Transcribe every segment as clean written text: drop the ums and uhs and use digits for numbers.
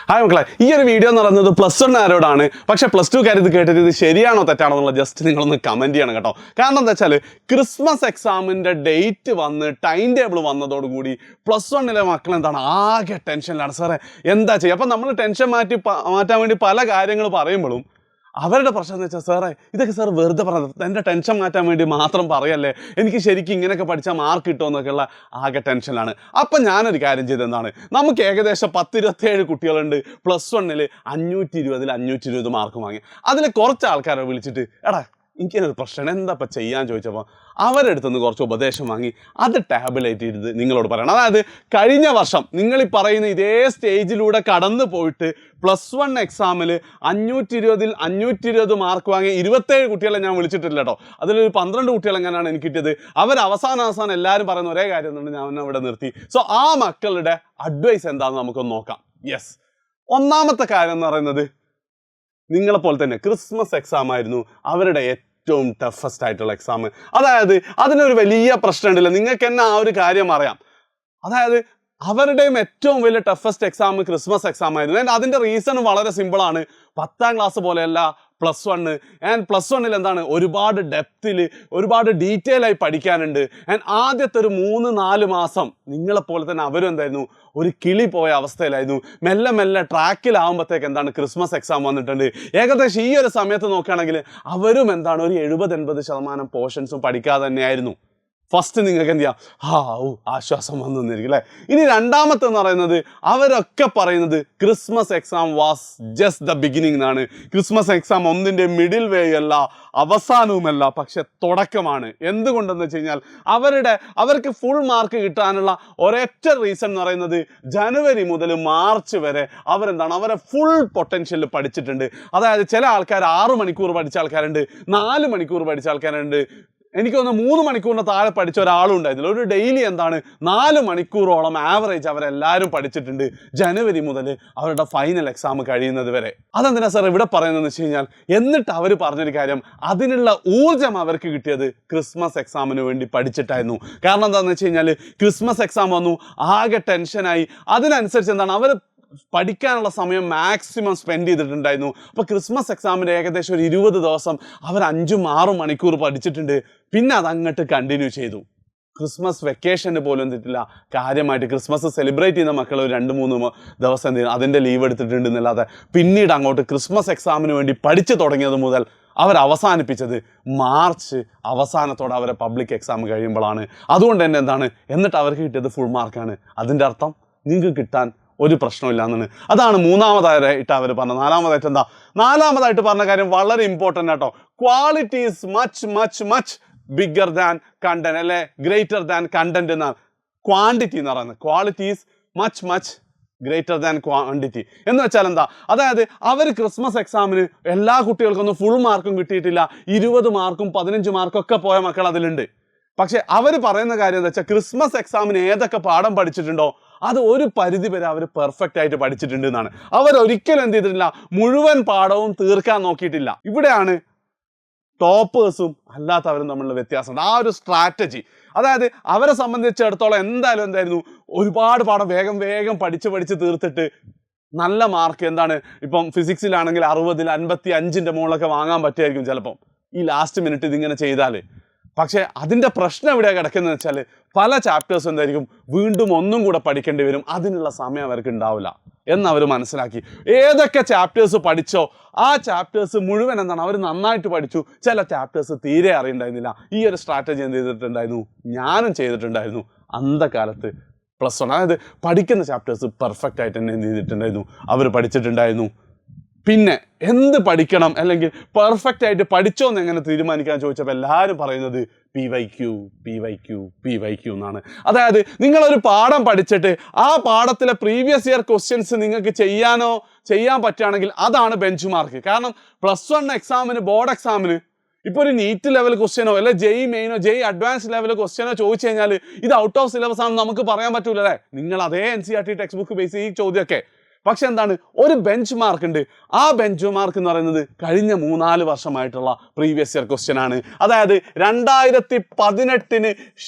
Hi മക്കളെ, ഈ ഒരു വീഡിയോ എന്ന് പറയുന്നത് +1 ആരോടാണ്. പക്ഷേ +2 ഇത് കേട്ടിട്ട് ഇത് ശരിയാണോ തെറ്റാണോ എന്നുള്ള ജസ്റ്റ് നിങ്ങളൊന്ന് കമൻറ്റ് ചെയ്യണം കേട്ടോ. കാരണം എന്താ വെച്ചാൽ ക്രിസ്മസ് എക്സാമിൻ്റെ ഡേറ്റ് വന്ന് ടൈം ടേബിൾ വന്നതോടുകൂടി +1 മക്കൾ എന്താണ് ആകെ ടെൻഷനിലാണ്. സാറേ എന്താ ചെയ്യുക? അപ്പം നമ്മൾ ടെൻഷൻ മാറ്റാൻ വേണ്ടി പല കാര്യങ്ങൾ പറയുമ്പോഴും അവരുടെ പ്രശ്നം എന്ന് വെച്ചാൽ, സാറേ ഇതൊക്കെ സാർ വെറുതെ പറഞ്ഞത്, എൻ്റെ ടെൻഷൻ മാറ്റാൻ വേണ്ടി മാത്രം പറയല്ലേ, എനിക്ക് ശരിക്കും ഇങ്ങനെയൊക്കെ പഠിച്ചാൽ മാർക്ക് കിട്ടുമെന്നൊക്കെയുള്ള ആകെ ടെൻഷനാണ്. അപ്പം ഞാനൊരു കാര്യം ചെയ്തെന്താണ്, നമുക്ക് ഏകദേശം 10-27 കുട്ടികളുണ്ട് +1 520 520 മാർക്ക് വാങ്ങി. അതിൽ കുറച്ച് ആൾക്കാരെ വിളിച്ചിട്ട്, എടാ എനിക്കൊരു പ്രശ്നം എന്താ ഇപ്പം ചെയ്യാൻ ചോദിച്ചപ്പോൾ അവരുടെ അടുത്ത് നിന്ന് കുറച്ച് ഉപദേശം വാങ്ങി അത് ടാബിലേറ്റ് ചെയ്ത് നിങ്ങളോട് പറയണം. അതായത് കഴിഞ്ഞ വർഷം നിങ്ങൾ ഈ പറയുന്ന ഇതേ സ്റ്റേജിലൂടെ കടന്നു പോയിട്ട് +1 എക്സാമിൽ 520 520 മാർക്ക് വാങ്ങിയ 27 കുട്ടികളെ ഞാൻ വിളിച്ചിട്ടില്ല കേട്ടോ. അതിലൊരു 12 കുട്ടികൾ എങ്ങനെയാണ് എനിക്ക് കിട്ടിയത്. അവസാനം എല്ലാവരും പറയുന്ന ഒരേ കാര്യം എന്നുണ്ട്, ഞാൻ അവിടെ നിർത്തി. സോ ആ മക്കളുടെ അഡ്വൈസ് എന്താണെന്ന് നമുക്കൊന്ന് നോക്കാം. യെസ്, ഒന്നാമത്തെ കാര്യം എന്ന് പറയുന്നത്, നിങ്ങളെപ്പോലെ തന്നെ ക്രിസ്മസ് എക്സാം ആയിരുന്നു അവരുടെ ഏറ്റവും ടഫസ്റ്റ് ആയിട്ടുള്ള എക്സാം. അതായത് അതിനൊരു വലിയ പ്രശ്നമുണ്ടല്ലോ, നിങ്ങൾക്ക് തന്നെ ആ ഒരു കാര്യം അറിയാം. അതായത് അവരുടെയും ഏറ്റവും വലിയ ടഫസ്റ്റ് എക്സാം ക്രിസ്മസ് എക്സാം ആയിരുന്നു. ആൻഡ് അതിൻ്റെ റീസൺ വളരെ സിമ്പിളാണ്. 10ാം ക്ലാസ് പോലെയല്ല +1. ആൻഡ് +1 എന്താണ്, ഒരുപാട് ഡെപ്തിൽ ഒരുപാട് ഡീറ്റെയിൽ ആയി പഠിക്കാനുണ്ട്. ആൻഡ് ആദ്യത്തെ ഒരു 3-4 മാസം നിങ്ങളെപ്പോലെ തന്നെ അവരും എന്തായിരുന്നു, ഒരു കിളി പോയ അവസ്ഥയിലായിരുന്നു. മെല്ലെ മെല്ലെ ട്രാക്കിലാവുമ്പോഴത്തേക്ക് എന്താണ് ക്രിസ്മസ് എക്സാം വന്നിട്ടുണ്ട്. ഏകദേശം ഈ ഒരു സമയത്ത് നോക്കുകയാണെങ്കിൽ അവരും എന്താണ് ഒരു 70-80% പോർഷൻസും പഠിക്കാതെ തന്നെയായിരുന്നു. ഫസ്റ്റ് നിങ്ങൾക്ക് എന്ത് ചെയ്യാം, ആശ്വാസം വന്നു നിന്നിരിക്കും അല്ലേ. ഇനി രണ്ടാമത്തെ എന്ന് പറയുന്നത്, അവരൊക്കെ പറയുന്നത് Christmas exam was just the beginning എന്നാണ്. ക്രിസ്മസ് എക്സാം ഒന്നിൻ്റെ മിഡിൽ വേ അല്ല, അവസാനവുമല്ല, പക്ഷെ തുടക്കമാണ്. എന്തുകൊണ്ടെന്ന് വെച്ച് കഴിഞ്ഞാൽ അവർക്ക് ഫുൾ മാർക്ക് കിട്ടാനുള്ള ഒരൊറ്റ റീസൺ എന്ന് പറയുന്നത്, ജനുവരി മുതൽ മാർച്ച് വരെ അവരെ ഫുൾ പൊട്ടൻഷ്യൽ പഠിച്ചിട്ടുണ്ട്. അതായത് ചില ആൾക്കാർ 6 മണിക്കൂർ പഠിച്ച ആൾക്കാരുണ്ട്, 4 മണിക്കൂർ പഠിച്ച ആൾക്കാരുണ്ട്. എനിക്ക് തോന്നുന്നു 3 മണിക്കൂറിന് താഴെ പഠിച്ച ഒരാളും ഉണ്ടായിരുന്നില്ല. ഒരു ഡെയിലി എന്താണ് 4 മണിക്കൂറോളം ആവറേജ് അവരെല്ലാവരും പഠിച്ചിട്ടുണ്ട്, ജനുവരി മുതൽ അവരുടെ ഫൈനൽ എക്സാം കഴിയുന്നത് വരെ. അതെന്തിനാ സാർ ഇവിടെ പറയുന്നതെന്ന് വെച്ച് കഴിഞ്ഞാൽ, എന്നിട്ട് അവർ പറഞ്ഞൊരു കാര്യം, അതിനുള്ള ഊർജ്ജം അവർക്ക് കിട്ടിയത് ക്രിസ്മസ് എക്സാമിന് വേണ്ടി പഠിച്ചിട്ടായിരുന്നു. കാരണം എന്താണെന്ന് വെച്ച് കഴിഞ്ഞാൽ, ക്രിസ്മസ് എക്സാം വന്നു, ആകെ ടെൻഷനായി. അതിനനുസരിച്ച് എന്താണ് അവർ പഠിക്കാനുള്ള സമയം മാക്സിമം സ്പെൻഡ് ചെയ്തിട്ടുണ്ടായിരുന്നു. അപ്പോൾ ക്രിസ്മസ് എക്സാമിൻ്റെ ഏകദേശം ഒരു 20 ദിവസം അവർ 5-6 മണിക്കൂർ പഠിച്ചിട്ടുണ്ട്. പിന്നെ അതങ്ങോട്ട് കണ്ടിന്യൂ ചെയ്തു. ക്രിസ്മസ് വെക്കേഷന് പോലും എന്തിട്ടില്ല, കാര്യമായിട്ട് ക്രിസ്മസ് സെലിബ്രേറ്റ് ചെയ്യുന്ന മക്കൾ ഒരു 2-3 ദിവസം എന്ത് ചെയ്യുന്നു, അതിൻ്റെ ലീവ് എടുത്തിട്ടുണ്ട് എന്നല്ലാതെ പിന്നീട് അങ്ങോട്ട് ക്രിസ്മസ് എക്സാമിന് വേണ്ടി പഠിച്ചു തുടങ്ങിയത് മുതൽ അവസാനിപ്പിച്ചത് മാർച്ച് അവസാനത്തോടെ അവരെ പബ്ലിക് എക്സാം കഴിയുമ്പോഴാണ്. അതുകൊണ്ട് തന്നെ എന്താണ്, എന്നിട്ട് അവർക്ക് കിട്ടിയത് ഫുൾ മാർക്കാണ്. അതിൻ്റെ അർത്ഥം നിങ്ങൾക്ക് കിട്ടാൻ ഒരു പ്രശ്നമില്ല എന്നാണ്. അതാണ് മൂന്നാമതായിട്ട് അവർ പറഞ്ഞത്. നാലാമതായിട്ട് പറഞ്ഞ കാര്യം വളരെ ഇമ്പോർട്ടൻ്റ് ആട്ടോ. Quality is much much much bigger than content, അല്ലെ ഗ്രേറ്റർ ദാൻ കണ്ടന്റ് എന്നാണ് ക്വാണ്ടിറ്റി എന്ന് പറയുന്നത്. Quality is much much greater than quantity എന്ന് വെച്ചാൽ എന്താ, അതായത് അവർ ക്രിസ്മസ് എക്സാമിന് എല്ലാ കുട്ടികൾക്കൊന്നും ഫുൾ മാർക്കും കിട്ടിയിട്ടില്ല. 20 മാർക്കും 15 മാർക്കും ഒക്കെ പോയ മക്കൾ അതിലുണ്ട്. പക്ഷെ അവർ പറയുന്ന കാര്യം എന്താ വെച്ചാൽ, ക്രിസ്മസ് എക്സാമിന് ഏതൊക്കെ പാഠം പഠിച്ചിട്ടുണ്ടോ അത് ഒരു പരിധി വരെ അവർ പെർഫെക്റ്റ് ആയിട്ട് പഠിച്ചിട്ടുണ്ട് എന്നാണ്. അവരൊരിക്കലും എന്ത് ചെയ്തിട്ടില്ല, മുഴുവൻ പാഠവും തീർക്കാൻ നോക്കിയിട്ടില്ല. ഇവിടെയാണ് ടോപ്പേഴ്സും അല്ലാത്തവരും തമ്മിലുള്ള വ്യത്യാസമുണ്ട്. ആ ഒരു സ്ട്രാറ്റജി, അതായത് അവരെ സംബന്ധിച്ചിടത്തോളം എന്തായിരുന്നു, ഒരുപാട് പാഠം വേഗം പഠിച്ച് തീർത്തിട്ട് നല്ല മാർക്ക് എന്താണ്, ഇപ്പം ഫിസിക്സിലാണെങ്കിൽ 60-ൽ 55-ന്റെ മുകളിലൊക്കെ വാങ്ങാൻ പറ്റുമായിരിക്കും ചിലപ്പം ഈ ലാസ്റ്റ് മിനിറ്റ് ഇതിങ്ങനെ ചെയ്താൽ. പക്ഷേ അതിൻ്റെ പ്രശ്നം എവിടെയാണ് കിടക്കുന്നത് വെച്ചാൽ, പല ചാപ്റ്റേഴ്സും എന്തായിരിക്കും വീണ്ടും ഒന്നും കൂടെ പഠിക്കേണ്ടി വരും. അതിനുള്ള സമയം അവർക്ക് ഉണ്ടാവില്ല എന്നവർ മനസ്സിലാക്കി. ഏതൊക്കെ ചാപ്റ്റേഴ്സ് പഠിച്ചോ ആ ചാപ്റ്റേഴ്സ് മുഴുവൻ എന്താണ് അവർ നന്നായിട്ട് പഠിച്ചു. ചില ചാപ്റ്റേഴ്സ് തീരെ അറിയണ്ടായിരുന്നില്ല. ഈ ഒരു സ്ട്രാറ്റജി എന്ത് ചെയ്തിട്ടുണ്ടായിരുന്നു, ഞാനും ചെയ്തിട്ടുണ്ടായിരുന്നു അന്ധകാലത്ത് +1. അതായത് പഠിക്കുന്ന ചാപ്റ്റേഴ്സ് പെർഫെക്റ്റ് ആയിട്ട് തന്നെ എന്ത് ചെയ്തിട്ടുണ്ടായിരുന്നു, അവർ പഠിച്ചിട്ടുണ്ടായിരുന്നു. പിന്നെ എന്ത് പഠിക്കണം, അല്ലെങ്കിൽ പെർഫെക്റ്റ് ആയിട്ട് പഠിച്ചോ എന്ന് എങ്ങനെ തീരുമാനിക്കാൻ ചോദിച്ചപ്പോൾ എല്ലാവരും പറയുന്നത് PYQ എന്നാണ്. അതായത് നിങ്ങളൊരു പാഠം പഠിച്ചിട്ട് ആ പാഠത്തിലെ പ്രീവിയസ് ഇയർ ക്വസ്റ്റ്യൻസ് നിങ്ങൾക്ക് ചെയ്യാൻ പറ്റുകയാണെങ്കിൽ അതാണ് ബെഞ്ച് മാർക്ക്. കാരണം +1 എക്സാമിന്, ബോർഡ് എക്സാമിന് ഇപ്പോൾ ഒരു നീറ്റ് ലെവൽ ക്വസ്റ്റ്യനോ അല്ലെ JEE മെയിനോ JEE അഡ്വാൻസ് ലെവൽ ക്വസ്റ്റ്യനോ ചോദിച്ചു കഴിഞ്ഞാൽ ഇത് ഔട്ട് ഓഫ് സിലബസ് ആണെന്ന് നമുക്ക് പറയാൻ പറ്റൂല അല്ലേ. നിങ്ങൾ അതേ NCERT ടെക്സ്റ്റ് ബുക്ക് ബേസ് ഈ ചോദ്യമൊക്കെ. പക്ഷെ എന്താണ്, ഒരു ബെഞ്ച് മാർക്ക് ഉണ്ട്. ആ ബെഞ്ച് മാർക്ക് എന്ന് പറയുന്നത് കഴിഞ്ഞ 3-4 വർഷമായിട്ടുള്ള പ്രീവിയസ് ഇയർ ക്വസ്റ്റ്യൻ ആണ്. അതായത് 2018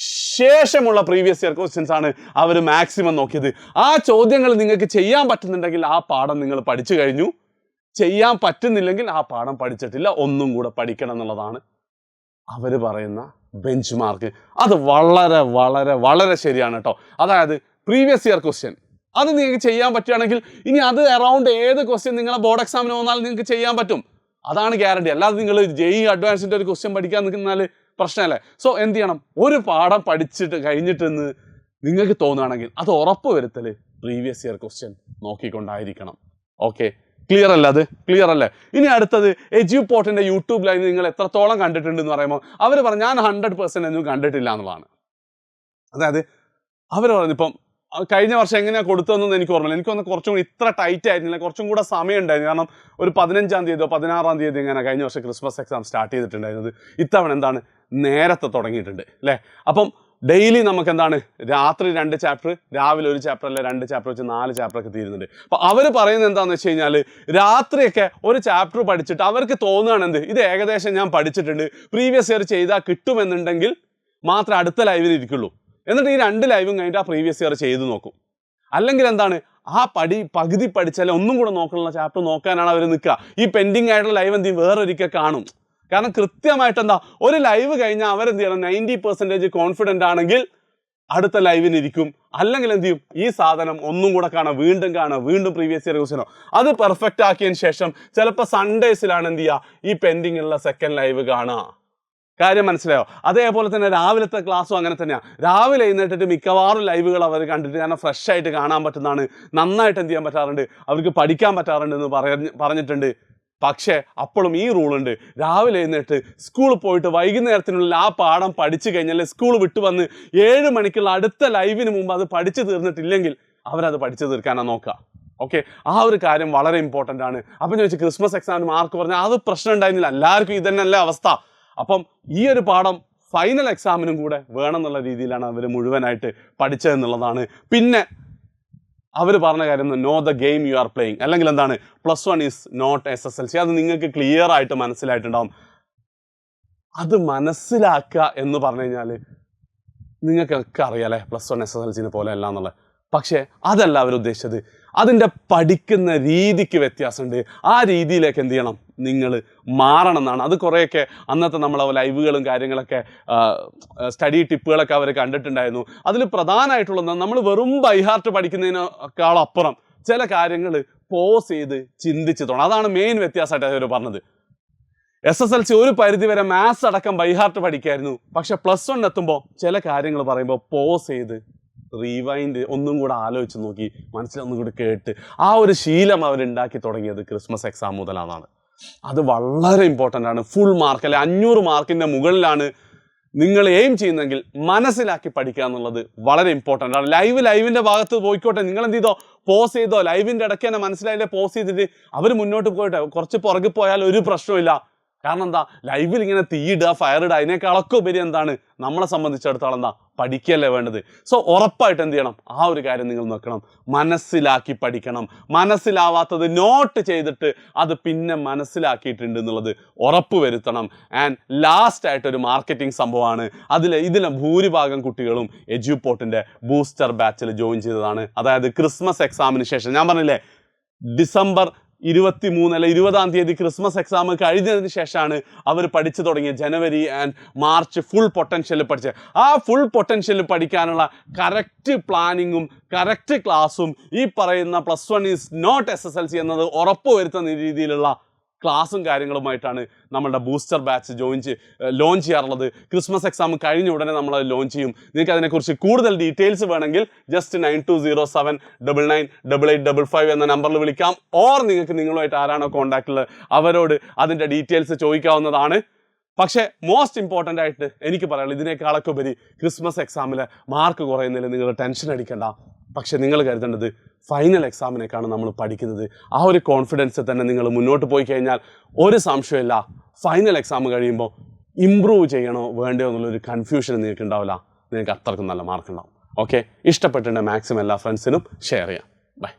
ശേഷമുള്ള പ്രീവിയസ് ഇയർ ക്വസ്റ്റ്യൻസ് ആണ് അവർ മാക്സിമം നോക്കിയത്. ആ ചോദ്യങ്ങൾ നിങ്ങൾക്ക് ചെയ്യാൻ പറ്റുന്നുണ്ടെങ്കിൽ ആ പാഠം നിങ്ങൾ പഠിച്ചു കഴിഞ്ഞു. ചെയ്യാൻ പറ്റുന്നില്ലെങ്കിൽ ആ പാഠം പഠിച്ചിട്ടില്ല, ഒന്നും കൂടെ പഠിക്കണം എന്നുള്ളതാണ് അവർ പറയുന്ന ബെഞ്ച് മാർക്ക്. അത് വളരെ വളരെ വളരെ ശരിയാണ് കേട്ടോ. അതായത് പ്രീവിയസ് ഇയർ ക്വസ്റ്റ്യൻ അത് നിങ്ങൾക്ക് ചെയ്യാൻ പറ്റുകയാണെങ്കിൽ ഇനി അത് അറൗണ്ട് ഏത് ക്വസ്റ്റ്യൻ നിങ്ങളെ ബോർഡ് എക്സാമിന് വന്നാൽ നിങ്ങൾക്ക് ചെയ്യാൻ പറ്റും. അതാണ് ഗ്യാരണ്ടി. അല്ലാതെ നിങ്ങൾ JEE അഡ്വാൻസിൻ്റെ ഒരു ക്വസ്റ്റ്യൻ പഠിക്കാൻ നിൽക്കുന്നാൽ പ്രശ്നമല്ലേ. സോ എന്ത് ചെയ്യണം, ഒരു പാഠം പഠിച്ചിട്ട് കഴിഞ്ഞിട്ടെന്ന് നിങ്ങൾക്ക് തോന്നുകയാണെങ്കിൽ അത് ഉറപ്പ് വരുത്തൽ പ്രീവിയസ് ഇയർ ക്വസ്റ്റ്യൻ നോക്കിക്കൊണ്ടായിരിക്കണം. ഓക്കെ, ക്ലിയർ അല്ല? അത് ക്ലിയർ അല്ലേ? ഇനി അടുത്തത് എജ്യൂപോർട്ടിൻ്റെ യൂട്യൂബ് ലൈവ് നിങ്ങൾ എത്രത്തോളം കണ്ടിട്ടുണ്ടെന്ന് പറയുമ്പോൾ അവർ പറഞ്ഞു ഞാൻ 100% ഒന്നും കണ്ടിട്ടില്ല എന്നുള്ളതാണ്. അതായത് അവർ പറഞ്ഞു ഇപ്പം കഴിഞ്ഞ വർഷം എങ്ങനെയാണ് കൊടുത്തതെന്നൊന്നും എനിക്ക് ഓർമ്മയില്ല. എനിക്കൊന്ന് കുറച്ചും കൂടി ഇത്ര ടൈറ്റ് ആയിരുന്നില്ല, കുറച്ചും കൂടെ സമയം ഉണ്ടായിരുന്നു. കാരണം ഒരു 15-ാം തീയതിയോ 16-ാം തീയതി ഇങ്ങനെ കഴിഞ്ഞ വർഷം ക്രിസ്മസ് എക്സാം സ്റ്റാർട്ട് ചെയ്തിട്ടുണ്ടായിരുന്നത്. ഇത്തവണ എന്താണ് നേരത്തെ തുടങ്ങിയിട്ടുണ്ട് അല്ലേ. അപ്പം ഡെയിലി നമുക്ക് എന്താണ് രാത്രി 2 ചാപ്റ്റർ, രാവിലെ 1 ചാപ്റ്റർ, അല്ലെ 2 ചാപ്റ്റർ വെച്ച് 4 ചാപ്റ്ററൊക്കെ തീരുന്നുണ്ട്. അപ്പോൾ അവർ പറയുന്നത് എന്താണെന്ന് വെച്ച് കഴിഞ്ഞാൽ രാത്രിയൊക്കെ ഒരു ചാപ്റ്റർ പഠിച്ചിട്ട് അവർക്ക് തോന്നുകയാണ് എന്ത് ഇത് ഏകദേശം ഞാൻ പഠിച്ചിട്ടുണ്ട്, പ്രീവിയസ് ഇയർ ചെയ്താൽ കിട്ടുമെന്നുണ്ടെങ്കിൽ മാത്രമേ അടുത്ത ലൈവിൽ ഇരിക്കുള്ളൂ. എന്നിട്ട് ഈ 2 ലൈവും കഴിഞ്ഞിട്ട് ആ പ്രീവിയസ് ഇയർ ചെയ്ത് നോക്കും. അല്ലെങ്കിൽ എന്താണ് ആ പകുതി പഠിച്ചാലേ ഒന്നും കൂടെ നോക്കാനുള്ള ചാപ്റ്റർ നോക്കാനാണ് അവർ നിൽക്കുക. ഈ പെൻഡിങ് ആയിട്ടുള്ള ലൈവ് എന്ത് ചെയ്യും വേറൊരിക്കൽ കാണും. കാരണം കൃത്യമായിട്ട് എന്താ ഒരു ലൈവ് കഴിഞ്ഞാൽ അവരെന്ത് ചെയ്യണം 90% കോൺഫിഡൻ്റ് ആണെങ്കിൽ അടുത്ത ലൈവിന് ഇരിക്കും. അല്ലെങ്കിൽ എന്ത് ചെയ്യും ഈ സാധനം ഒന്നും കൂടെ കാണാം, വീണ്ടും പ്രീവിയസ് ഇയർ ക്വസ്റ്റ്യനോ അത് പെർഫെക്റ്റ് ആക്കിയതിന് ശേഷം ചിലപ്പോൾ സൺഡേസിലാണ് എന്ത് ചെയ്യുക ഈ പെൻഡിങ് ഉള്ള സെക്കൻഡ് ലൈവ് കാണുക. കാര്യം മനസ്സിലായോ? അതേപോലെ തന്നെ രാവിലത്തെ ക്ലാസ്സും അങ്ങനെ തന്നെയാണ്. രാവിലെ എഴുന്നേറ്റിട്ട് മിക്കവാറും ലൈവുകൾ അവർ കണ്ടിട്ട് കാരണം ഫ്രഷ് ആയിട്ട് കാണാൻ പറ്റുന്നതാണ്, നന്നായിട്ട് എന്ത് ചെയ്യാൻ പറ്റാറുണ്ട്, അവർക്ക് പഠിക്കാൻ പറ്റാറുണ്ട് എന്ന് പറഞ്ഞിട്ടുണ്ട്. പക്ഷേ അപ്പോഴും ഈ റൂളുണ്ട്, രാവിലെ എഴുന്നേറ്റ് സ്കൂളിൽ പോയിട്ട് വൈകുന്നേരത്തിനുള്ളിൽ ആ പാഠം പഠിച്ചു കഴിഞ്ഞാൽ സ്കൂൾ വിട്ട് വന്ന് 7 മണിക്കുള്ള അടുത്ത ലൈവിന് മുമ്പ് അത് പഠിച്ചു തീർന്നിട്ടില്ലെങ്കിൽ അവരത് പഠിച്ചു തീർക്കാനാണ് നോക്കുക. ഓക്കെ, ആ ഒരു കാര്യം വളരെ ഇമ്പോർട്ടൻ്റ് ആണ്. അപ്പം ചോദിച്ചു ക്രിസ്മസ് എക്സാമിന് മാർക്ക് പറഞ്ഞാൽ അത് പ്രശ്നം ഉണ്ടായിരുന്നില്ല, എല്ലാവർക്കും ഇതന്നെയല്ല അവസ്ഥ. അപ്പം ഈ ഒരു പാഠം ഫൈനൽ എക്സാമിനും കൂടെ വേണം എന്നുള്ള രീതിയിലാണ് അവർ മുഴുവനായിട്ട് പഠിച്ചതെന്നുള്ളതാണ്. പിന്നെ അവർ പറഞ്ഞ കാര്യം know the game you are playing, അല്ലെങ്കിൽ എന്താണ് +1 ഈസ് നോട്ട് SSLC. അത് നിങ്ങൾക്ക് ക്ലിയർ ആയിട്ട് മനസ്സിലായിട്ടുണ്ടാവും. അത് മനസ്സിലാക്കുക എന്ന് പറഞ്ഞു കഴിഞ്ഞാൽ നിങ്ങൾക്കൊക്കെ അറിയാലേ +1 SSLCനെ പോലെ അല്ല എന്നുള്ളത്. പക്ഷേ അതല്ല അവരുദ്ദേശിച്ചത്. അതിൻ്റെ പഠിക്കുന്ന രീതിക്ക് വ്യത്യാസമുണ്ട്. ആ രീതിയിലേക്ക് എന്ത് ചെയ്യണം നിങ്ങൾ മാറണം എന്നാണ്. അത് കുറേയൊക്കെ അന്നത്തെ നമ്മളെ ലൈവുകളും കാര്യങ്ങളൊക്കെ സ്റ്റഡി ടിപ്പുകളൊക്കെ അവർ കണ്ടിട്ടുണ്ടായിരുന്നു. അതിൽ പ്രധാനമായിട്ടുള്ളത് നമ്മൾ വെറും ബൈഹാർട്ട് പഠിക്കുന്നതിനേക്കാളും അപ്പുറം ചില കാര്യങ്ങൾ പോസ് ചെയ്ത് ചിന്തിച്ച് തോന്നണം. അതാണ് മെയിൻ വ്യത്യാസമായിട്ട് അവർ പറഞ്ഞത്. SSLC ഒരു പരിധിവരെ മാത്സ് അടക്കം ബൈഹാർട്ട് പഠിക്കായിരുന്നു. പക്ഷെ +1 എത്തുമ്പോൾ ചില കാര്യങ്ങൾ പറയുമ്പോൾ പോസ് ചെയ്ത് റീവൈൻഡ് ഒന്നും കൂടെ ആലോചിച്ച് നോക്കി മനസ്സിലൊന്നും കൂടി കേട്ട് ആ ഒരു ശീലം അവരുണ്ടാക്കി തുടങ്ങിയത് ക്രിസ്മസ് എക്സാം മുതലാണ്. അത് വളരെ ഇമ്പോർട്ടൻ്റ് ആണ്. ഫുൾ മാർക്ക് അല്ലെ 500 മാർക്കിൻ്റെ മുകളിലാണ് നിങ്ങൾ എയിം ചെയ്യുന്നെങ്കിൽ മനസ്സിലാക്കി പഠിക്കുക എന്നുള്ളത് വളരെ ഇമ്പോർട്ടൻ്റ് ആണ്. ലൈവിൻ്റെ ഭാഗത്ത് പോയിക്കോട്ടെ, നിങ്ങൾ എന്ത് ചെയ്തോ പോസ് ചെയ്തോ, ലൈവിൻ്റെ ഇടയ്ക്ക് തന്നെ മനസ്സിലായില്ലേ പോസ് ചെയ്തിട്ട് അവർ മുന്നോട്ട് പോയിട്ടെ കുറച്ച് പുറകെ പോയാൽ ഒരു പ്രശ്നമില്ല. കാരണം എന്താ ലൈവിൽ ഇങ്ങനെ തീയിടുക ഫയറിടുക അതിനേക്കാളൊക്കെ ഉപരി എന്താണ് നമ്മളെ സംബന്ധിച്ചിടത്തോളം എന്താ പഠിക്കുകയല്ലേ വേണ്ടത്. സോ ഉറപ്പായിട്ട് എന്ത് ചെയ്യണം ആ ഒരു കാര്യം നിങ്ങൾ നോക്കണം, മനസ്സിലാക്കി പഠിക്കണം. മനസ്സിലാവാത്തത് നോട്ട് ചെയ്തിട്ട് അത് പിന്നെ മനസ്സിലാക്കിയിട്ടുണ്ട് എന്നുള്ളത് ഉറപ്പ് വരുത്തണം. ആൻഡ് ലാസ്റ്റ് ആയിട്ടൊരു മാർക്കറ്റിംഗ് സംഭവമാണ്. ഇതിലെ ഭൂരിഭാഗം കുട്ടികളും എജ്യൂപോർട്ടിൻ്റെ ബൂസ്റ്റർ ബാച്ചിൽ ജോയിൻ ചെയ്തതാണ്. അതായത് ക്രിസ്മസ് എക്സാമിന് ശേഷം ഞാൻ പറഞ്ഞില്ലേ ഡിസംബർ 23 അല്ലെ 20-ാം തീയതി ക്രിസ്മസ് എക്സാം കഴിഞ്ഞതിന് ശേഷമാണ് അവർ പഠിച്ചു തുടങ്ങിയ ജനുവരി ആൻഡ് മാർച്ച് ഫുൾ പൊട്ടൻഷ്യൽ പഠിച്ചത്. ആ ഫുൾ പൊട്ടൻഷ്യൽ പഠിക്കാനുള്ള കറക്റ്റ് പ്ലാനിങ്ങും കറക്റ്റ് ക്ലാസ്സും ഈ പറയുന്ന +1 ഈസ് നോട്ട് SSLC എന്നത് ഉറപ്പ് വരുത്തുന്ന രീതിയിലുള്ള ക്ലാസ്സും കാര്യങ്ങളുമായിട്ടാണ് നമ്മളുടെ ബൂസ്റ്റർ ബാച്ച് ലോഞ്ച് ചെയ്യാറുള്ളത്. ക്രിസ്മസ് എക്സാം കഴിഞ്ഞ ഉടനെ നമ്മൾ ലോഞ്ച് ചെയ്യും. നിങ്ങൾക്ക് അതിനെക്കുറിച്ച് കൂടുതൽ ഡീറ്റെയിൽസ് വേണമെങ്കിൽ ജസ്റ്റ് 9207998855 എന്ന നമ്പറിൽ വിളിക്കാം. ഓർ നിങ്ങൾക്ക് നിങ്ങളുമായിട്ട് ആരാണോ കോൺടാക്റ്റുള്ളത് അവരോട് അതിൻ്റെ ഡീറ്റെയിൽസ് ചോദിക്കാവുന്നതാണ്. പക്ഷേ മോസ്റ്റ് ഇമ്പോർട്ടൻ്റ് ആയിട്ട് എനിക്ക് പറയാനുള്ളത് ഇതിനേക്കാളൊക്കെ ഉപരി ക്രിസ്മസ് എക്സാമിൽ മാർക്ക് കുറയുന്നതിൽ നിങ്ങൾ ടെൻഷൻ അടിക്കേണ്ട. പക്ഷെ നിങ്ങൾ കരുതേണ്ടത് ഫൈനൽ എക്സാമിനേക്കാണ് നമ്മൾ പഠിക്കുന്നത്. ആ ഒരു കോൺഫിഡൻസ് തന്നെ നിങ്ങൾ മുന്നോട്ട് പോയി കഴിഞ്ഞാൽ ഒരു സംശയമില്ല ഫൈനൽ എക്സാം കഴിയുമ്പോൾ ഇമ്പ്രൂവ് ചെയ്യണോ വേണ്ടയോ എന്നുള്ളൊരു കൺഫ്യൂഷൻ നിങ്ങൾക്ക് ഉണ്ടാവില്ല. നിങ്ങൾക്ക് അത്രക്കും നല്ല മാർക്ക് ഉണ്ടാവും. ഓക്കെ, ഇഷ്ടപ്പെട്ടിട്ടുണ്ടെങ്കിൽ മാക്സിമം എല്ലാ ഫ്രണ്ട്സിനും ഷെയർ ചെയ്യാം. ബൈ.